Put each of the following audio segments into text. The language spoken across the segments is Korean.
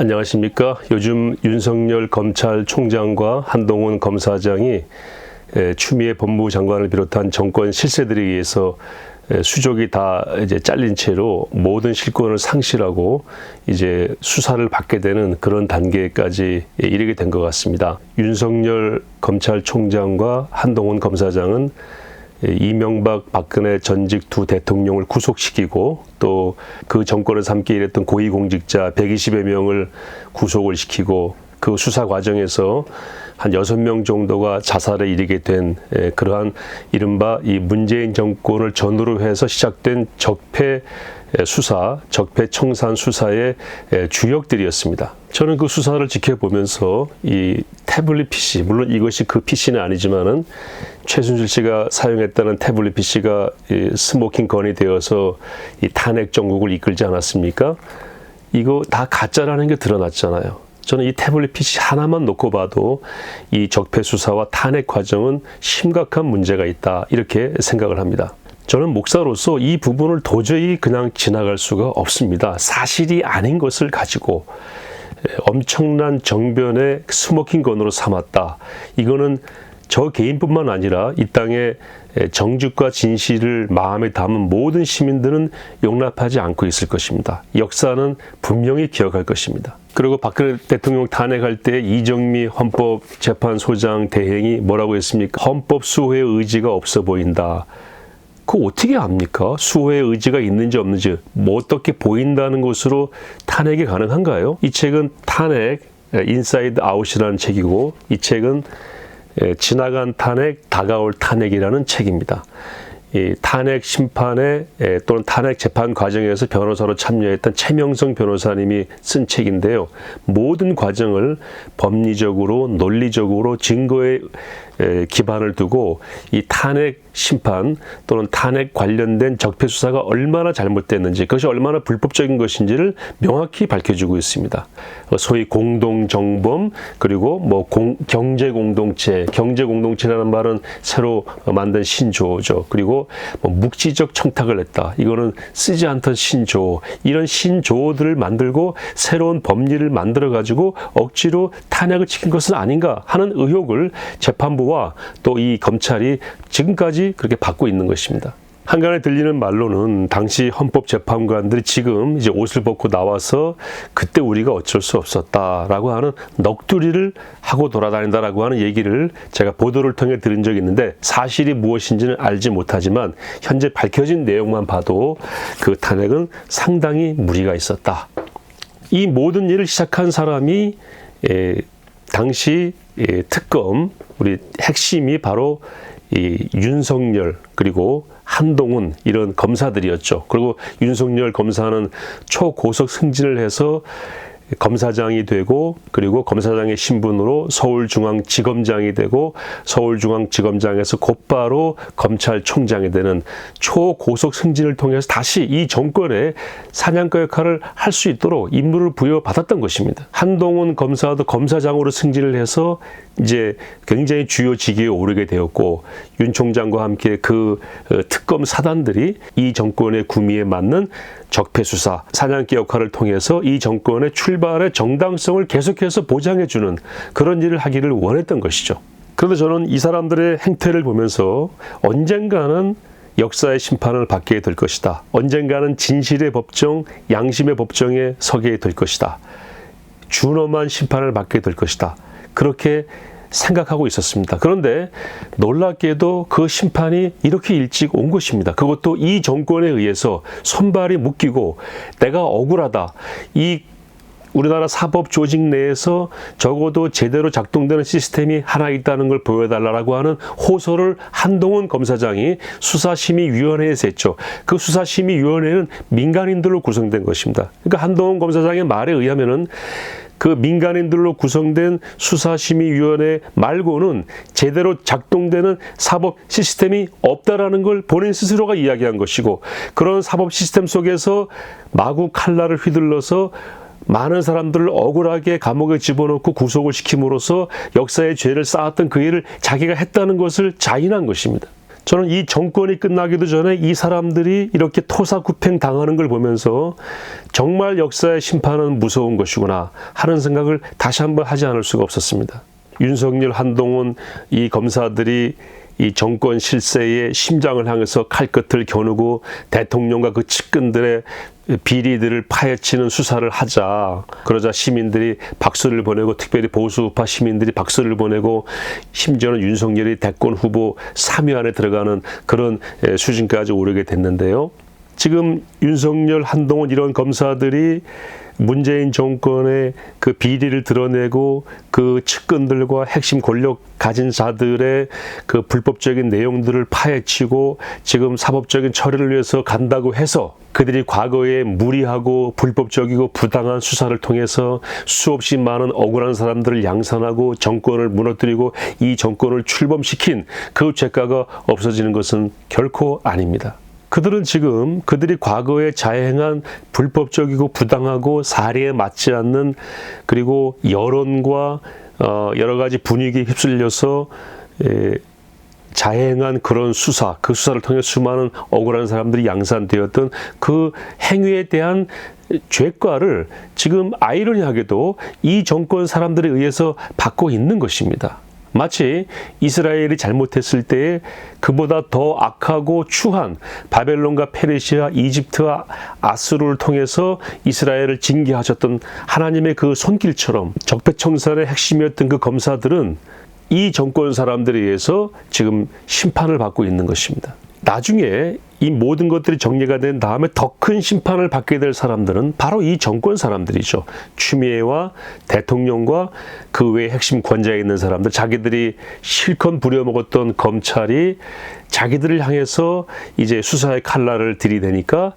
안녕하십니까. 요즘 윤석열 검찰총장과 한동훈 검사장이 추미애 법무장관을 비롯한 정권 실세들에 의해서 수족이 다 이제 잘린 채로 모든 실권을 상실하고 이제 수사를 받게 되는 그런 단계까지 이르게 된 것 같습니다. 윤석열 검찰총장과 한동훈 검사장은 이명박, 박근혜 전직 두 대통령을 구속시키고 또 그 정권을 삼게 일했던 고위공직자 120여 명을 구속을 시키고 그 수사 과정에서 한 6명 정도가 자살에 이르게 된 그러한 이른바 이 문재인 정권을 전후로 해서 시작된 적폐 수사, 적폐 청산 수사의 주역들이었습니다. 저는 그 수사를 지켜보면서 이 태블릿 PC, 물론 이것이 그 PC는 아니지만은 최순실 씨가 사용했다는 태블릿 PC가 스모킹 건이 되어서 이 탄핵 정국을 이끌지 않았습니까? 이거 다 가짜라는 게 드러났잖아요. 저는 이 태블릿 PC 하나만 놓고 봐도 이 적폐 수사와 탄핵 과정은 심각한 문제가 있다, 이렇게 생각을 합니다. 저는 목사로서 이 부분을 도저히 그냥 지나갈 수가 없습니다. 사실이 아닌 것을 가지고 엄청난 정변의 스모킹건으로 삼았다. 이거는 저 개인뿐만 아니라 이 땅에 정직과 진실을 마음에 담은 모든 시민들은 용납하지 않고 있을 것입니다. 역사는 분명히 기억할 것입니다. 그리고 박근혜 대통령 탄핵할 때 이정미 헌법재판소장 대행이 뭐라고 했습니까? 헌법 수호의 의지가 없어 보인다. 그거 어떻게 압니까? 수호의 의지가 있는지 없는지 뭐 어떻게 보인다는 것으로 탄핵이 가능한가요? 이 책은 탄핵, 인사이드 아웃이라는 책이고 이 책은 지나간 탄핵, 다가올 탄핵이라는 책입니다. 이 탄핵 심판에 또는 탄핵 재판 과정에서 변호사로 참여했던 최명성 변호사님이 쓴 책인데요. 모든 과정을 법리적으로, 논리적으로 증거에 기반을 두고 이 탄핵 심판 또는 탄핵 관련된 적폐 수사가 얼마나 잘못됐는지, 그것이 얼마나 불법적인 것인지를 명확히 밝혀주고 있습니다. 소위 공동정범, 그리고 뭐 경제공동체, 경제공동체라는 말은 새로 만든 신조어죠. 그리고 뭐 묵시적 청탁을 했다. 이거는 쓰지 않던 신조어. 이런 신조어들을 만들고 새로운 법리를 만들어가지고 억지로 탄핵을 시킨 것은 아닌가 하는 의혹을 재판부와 또 이 검찰이 지금까지 그렇게 받고 있는 것입니다. 한간에 들리는 말로는 당시 헌법재판관들이 지금 이제 옷을 벗고 나와서 그때 우리가 어쩔 수 없었다라고 하는 넋두리를 하고 돌아다닌다라고 하는 얘기를 제가 보도를 통해 들은 적이 있는데 사실이 무엇인지는 알지 못하지만 현재 밝혀진 내용만 봐도 그 탄핵은 상당히 무리가 있었다. 이 모든 일을 시작한 사람이 당시 특검 우리 핵심이 바로 이 윤석열 그리고 한동훈 이런 검사들이었죠. 그리고 윤석열 검사는 초고속 승진을 해서 검사장이 되고 그리고 검사장의 신분으로 서울중앙지검장이 되고 서울중앙지검장에서 곧바로 검찰총장이 되는 초고속 승진을 통해서 다시 이 정권의 사냥꾼 역할을 할 수 있도록 임무를 부여받았던 것입니다. 한동훈 검사도 검사장으로 승진을 해서 이제 굉장히 주요 직위에 오르게 되었고 윤 총장과 함께 그 특검 사단들이 이 정권의 구미에 맞는 적폐 수사, 사냥개 역할을 통해서 이 정권의 출발의 정당성을 계속해서 보장해주는 그런 일을 하기를 원했던 것이죠. 그런데 저는 이 사람들의 행태를 보면서 언젠가는 역사의 심판을 받게 될 것이다. 언젠가는 진실의 법정, 양심의 법정에 서게 될 것이다. 준엄한 심판을 받게 될 것이다. 그렇게 생각하고 있었습니다. 그런데 놀랍게도 그 심판이 이렇게 일찍 온 것입니다. 그것도 이 정권에 의해서 손발이 묶이고 내가 억울하다. 이 우리나라 사법 조직 내에서 적어도 제대로 작동되는 시스템이 하나 있다는 걸 보여달라고 하는 호소를 한동훈 검사장이 수사심의위원회에서 했죠. 그 수사심의위원회는 민간인들로 구성된 것입니다. 그러니까 한동훈 검사장의 말에 의하면은 그 민간인들로 구성된 수사심의위원회 말고는 제대로 작동되는 사법 시스템이 없다라는 걸 본인 스스로가 이야기한 것이고 그런 사법 시스템 속에서 마구 칼날을 휘둘러서 많은 사람들을 억울하게 감옥에 집어넣고 구속을 시킴으로써 역사의 죄를 쌓았던 그 일을 자기가 했다는 것을 자인한 것입니다. 저는 이 정권이 끝나기도 전에 이 사람들이 이렇게 토사구팽 당하는 걸 보면서 정말 역사의 심판은 무서운 것이구나 하는 생각을 다시 한번 하지 않을 수가 없었습니다. 윤석열, 한동훈 이 검사들이 이 정권 실세의 심장을 향해서 칼끝을 겨누고 대통령과 그 측근들의 비리들을 파헤치는 수사를 하자. 그러자 시민들이 박수를 보내고, 특별히 보수우파 시민들이 박수를 보내고, 심지어는 윤석열이 대권 후보 3위 안에 들어가는 그런 수준까지 오르게 됐는데요. 지금 윤석열, 한동훈 이런 검사들이 문재인 정권의 그 비리를 드러내고 그 측근들과 핵심 권력 가진 자들의 그 불법적인 내용들을 파헤치고 지금 사법적인 처리를 위해서 간다고 해서 그들이 과거에 무리하고 불법적이고 부당한 수사를 통해서 수없이 많은 억울한 사람들을 양산하고 정권을 무너뜨리고 이 정권을 출범시킨 그 죄가가 없어지는 것은 결코 아닙니다. 그들은 지금 그들이 과거에 자행한 불법적이고 부당하고 사리에 맞지 않는, 그리고 여론과 여러 가지 분위기에 휩쓸려서 자행한 그런 수사, 그 수사를 통해 수많은 억울한 사람들이 양산되었던 그 행위에 대한 죄가를 지금 아이러니하게도 이 정권 사람들에 의해서 받고 있는 것입니다. 마치 이스라엘이 잘못했을 때에 그보다 더 악하고 추한 바벨론과 페르시아, 이집트와 아수르를 통해서 이스라엘을 징계하셨던 하나님의 그 손길처럼 적폐청산의 핵심이었던 그 검사들은 이 정권 사람들에 의해서 지금 심판을 받고 있는 것입니다. 나중에 이 모든 것들이 정리가 된 다음에 더 큰 심판을 받게 될 사람들은 바로 이 정권 사람들이죠. 추미애와 대통령과 그 외의 핵심 권좌에 있는 사람들, 자기들이 실컷 부려먹었던 검찰이 자기들을 향해서 이제 수사의 칼날을 들이대니까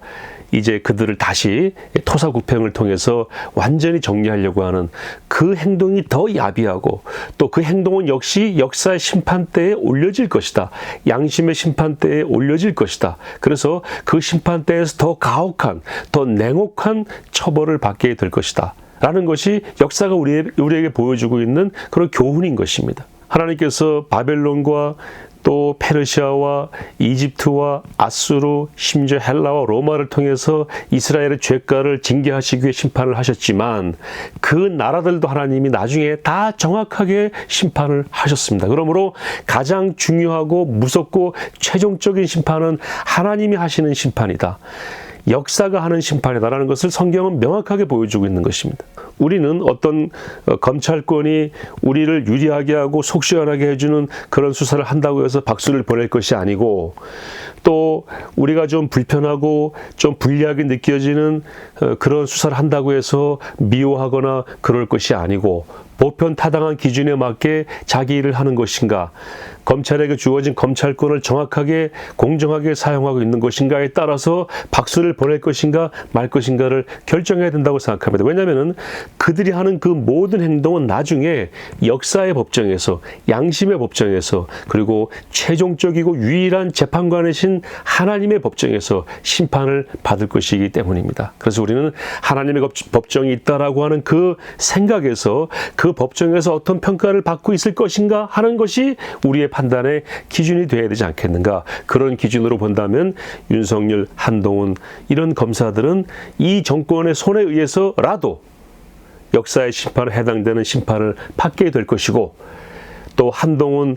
이제 그들을 다시 토사구팽을 통해서 완전히 정리하려고 하는 그 행동이 더 야비하고, 또 그 행동은 역시 역사의 심판대에 올려질 것이다. 양심의 심판대에 올려질 것이다. 그래서 그 심판대에서 더 가혹한, 더 냉혹한 처벌을 받게 될 것이다. 라는 것이 역사가 우리에게 보여주고 있는 그런 교훈인 것입니다. 하나님께서 바벨론과 또 페르시아와 이집트와 아수르, 심지어 헬라와 로마를 통해서 이스라엘의 죄가를 징계하시기 위해 심판을 하셨지만 그 나라들도 하나님이 나중에 다 정확하게 심판을 하셨습니다. 그러므로 가장 중요하고 무섭고 최종적인 심판은 하나님이 하시는 심판이다. 역사가 하는 심판이다라는 것을 성경은 명확하게 보여주고 있는 것입니다. 우리는 어떤 검찰권이 우리를 유리하게 하고 속 시원하게 해주는 그런 수사를 한다고 해서 박수를 보낼 것이 아니고, 또 우리가 좀 불편하고 좀 불리하게 느껴지는 그런 수사를 한다고 해서 미워하거나 그럴 것이 아니고, 보편 타당한 기준에 맞게 자기 일을 하는 것인가, 검찰에게 주어진 검찰권을 정확하게 공정하게 사용하고 있는 것인가에 따라서 박수를 보낼 것인가 말 것인가를 결정해야 된다고 생각합니다. 왜냐하면 그들이 하는 그 모든 행동은 나중에 역사의 법정에서, 양심의 법정에서, 그리고 최종적이고 유일한 재판관이신 하나님의 법정에서 심판을 받을 것이기 때문입니다. 그래서 우리는 하나님의 법정이 있다라고 하는 그 생각에서 그 법정에서 어떤 평가를 받고 있을 것인가 하는 것이 우리의 판단의 기준이 되어야 되지 않겠는가. 그런 기준으로 본다면 윤석열, 한동훈 이런 검사들은 이 정권의 손에 의해서라도 역사의 심판에 해당되는 심판을 받게 될 것이고, 또 한동훈,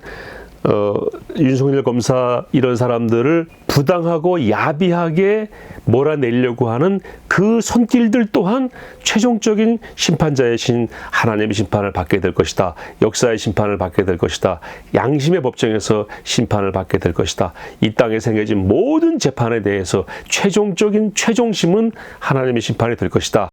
윤석열 검사 이런 사람들을 부당하고 야비하게 몰아내려고 하는 그 손길들 또한 최종적인 심판자이신 하나님의 심판을 받게 될 것이다. 역사의 심판을 받게 될 것이다. 양심의 법정에서 심판을 받게 될 것이다. 이 땅에 생겨진 모든 재판에 대해서 최종적인 최종심은 하나님의 심판이 될 것이다.